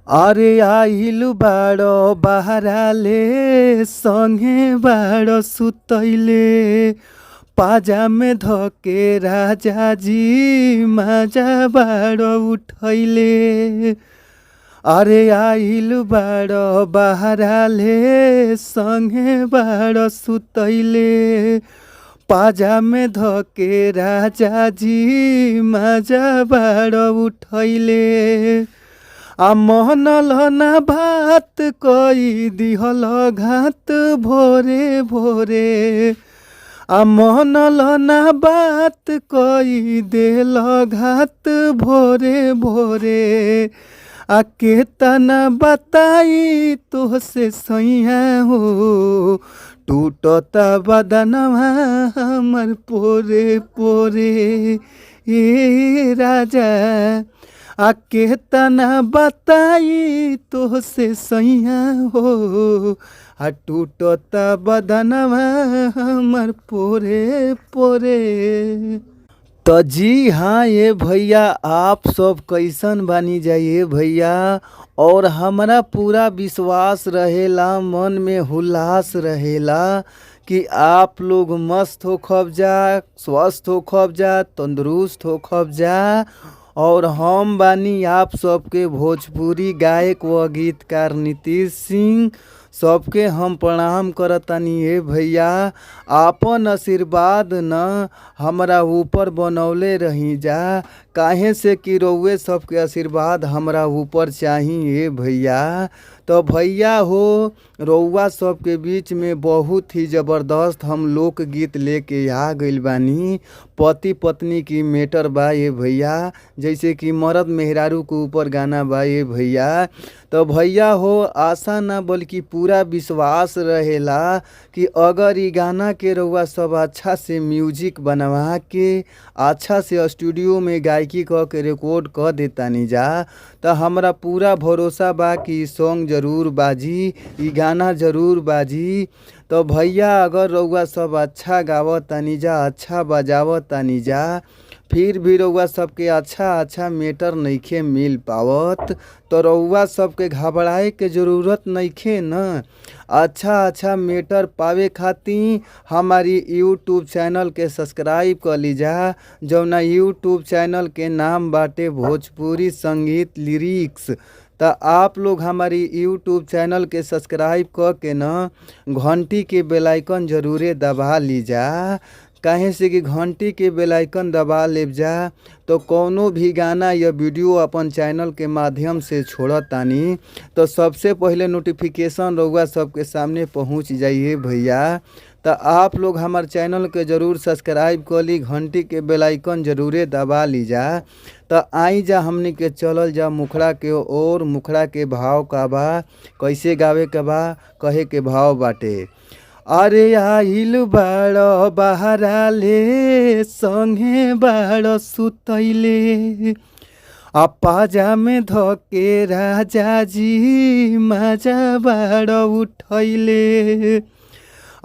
अरे आइलु बाड़ो बहराले संगे बाड़ो सुतैले पाजा में धके राजा जी माजा बाड़ो उठैले। अरे आइलु बाड़ो बहराले संगे बाड़ो सुतैले पाजा में धके राजा जी माजा बाड़ो उठैले। आ महनल ना भात कई दिहल घात भोरे भोरे। आ महनल ना बात कई देल घात भोरे भोरे। आ केतना बताई तोहसे सैया हो टूटता बदनवा हमर पोरे पोरे। ए राजा आ केतना बताई तोहसे सैया हो आ टूटता बदनवा हमर पोरे पोरे। तो जी हाँ ये भैया, आप सब कैसन बानी जाइए भैया। और हमारा पूरा विश्वास रहेला, मन में हुल्लास रहेला कि आप लोग मस्त हो खब जा, स्वस्थ हो खब जा, तंदुरुस्त हो खब जा। और हम बानी आप सबके भोजपुरी गायक व गीतकार नीतीश सिंह। सबके हम प्रणाम करतानी हे भैया। आपन आशीर्वाद न हमरा ऊपर बनौले रही जा, काहे से कि रउए सबके आशीर्वाद हमरा ऊपर चाहिए भैया। तो भैया हो, रउआ सबके बीच में बहुत ही ज़बरदस्त हम लोकगीत लेके आ गइल बानी। पति पत्नी की मैटर बा ये भैया, जैसे कि मर्द मेहरारू के ऊपर गाना बा ये भैया। तो भैया हो, आशा ना बल्कि पूरा विश्वास रहेला कि अगर ये गाना के रउआ सब अच्छा से म्यूजिक बनवा के अच्छा से स्टूडियो में गायकी क के रिकॉर्ड क देतानी जा, तो हमरा पूरा भरोसा बा कि सॉन्ग ज़रूर बाजी, ये गाना ज़रूर बाजी। तो भैया अगर रउआ सब अच्छा गावतानी जा, अच्छा बजावतानी जा, फिर भी रउआ सबके अच्छा मैटर नइखे मिल पावत, तो रउआ सबके घबराए के ज़रूरत नइखे न। अच्छा मैटर पावे खातिर हमारी यूट्यूब चैनल के सब्सक्राइब कर लीजा, जौना यूट्यूब चैनल के नाम बाटे भोजपुरी संगीत लिरिक्स। तो आप लोग हमारी यूट्यूब चैनल के सब्सक्राइब कर के न घंटी के बेल आइकन ज़रूरे दबा लीजा। काहे से कि घंटी के बेल आइकन दबा लेब जा तो कौनो भी गाना या वीडियो अपन चैनल के माध्यम से छोड़तानी तो सबसे पहले नोटिफिकेशन रउआ सबके सामने पहुंच जाइए भैया। तो आप लोग हमार चैनल के ज़रूर सब्सक्राइब कर ली, घंटी के बेल आइकन ज़रूरे दबा ली जा। तो आई जा हमनी के चलल जा मुखड़ा के ओर। मुखड़ा के भाव का बा, कैसे गावे के बा, कहे के भाव बाटे। अरे आइल बाड़ो बहराले संगे बाड़ो सुतैले आ पाजा में धके राजा जी माजा बाड़ो उठैले।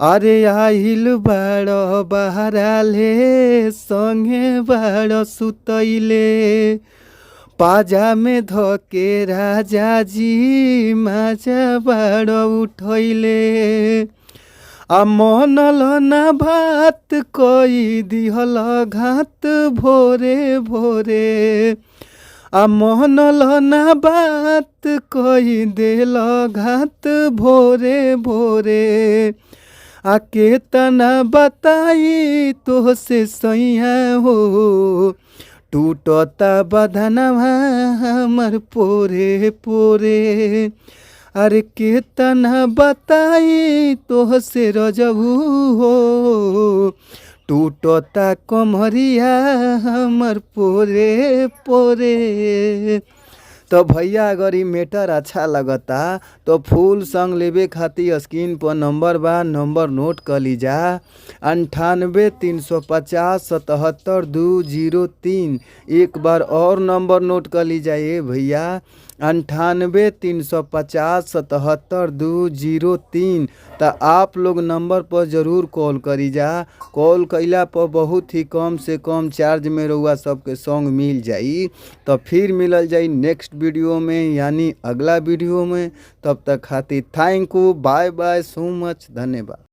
अरे आइल बाड़ो बहराले संगे बाड़ो सुतैले पाजा में धके राजा जी माजा बाड़ो उठैले। आ महनल ना भात कई दिहल घात भोरे भोरे। आ महनल ना बात कई देल घात भोरे भोरे। आ केतना बताई तोहसे सैया हो टूटता बदनवा हमर पोरे पोरे। अरे केतना बताई तोहसे रजबू हो टूटता कमरिया हमर पोरे पोरे। तो भैया अगर ये मैटर अच्छा लगता तो फुल सॉन्ग लेवे खातिर स्क्रीन पर नंबर बा, नंबर नोट कर लीजा 98 350 77 203। एक बार और नंबर नोट कर लीजा ये भैया 98 350 77 203। तो आप लोग नंबर पर ज़रूर कॉल करी जा। कॉल कैला पर बहुत ही कम से कम चार्ज में रहुआ सबके सॉन्ग मिल जाई। तो फिर मिलल जाई नेक्स्ट वीडियो में, यानी अगला वीडियो में। तब तक खातिर thank you, bye bye, so much, धन्यवाद।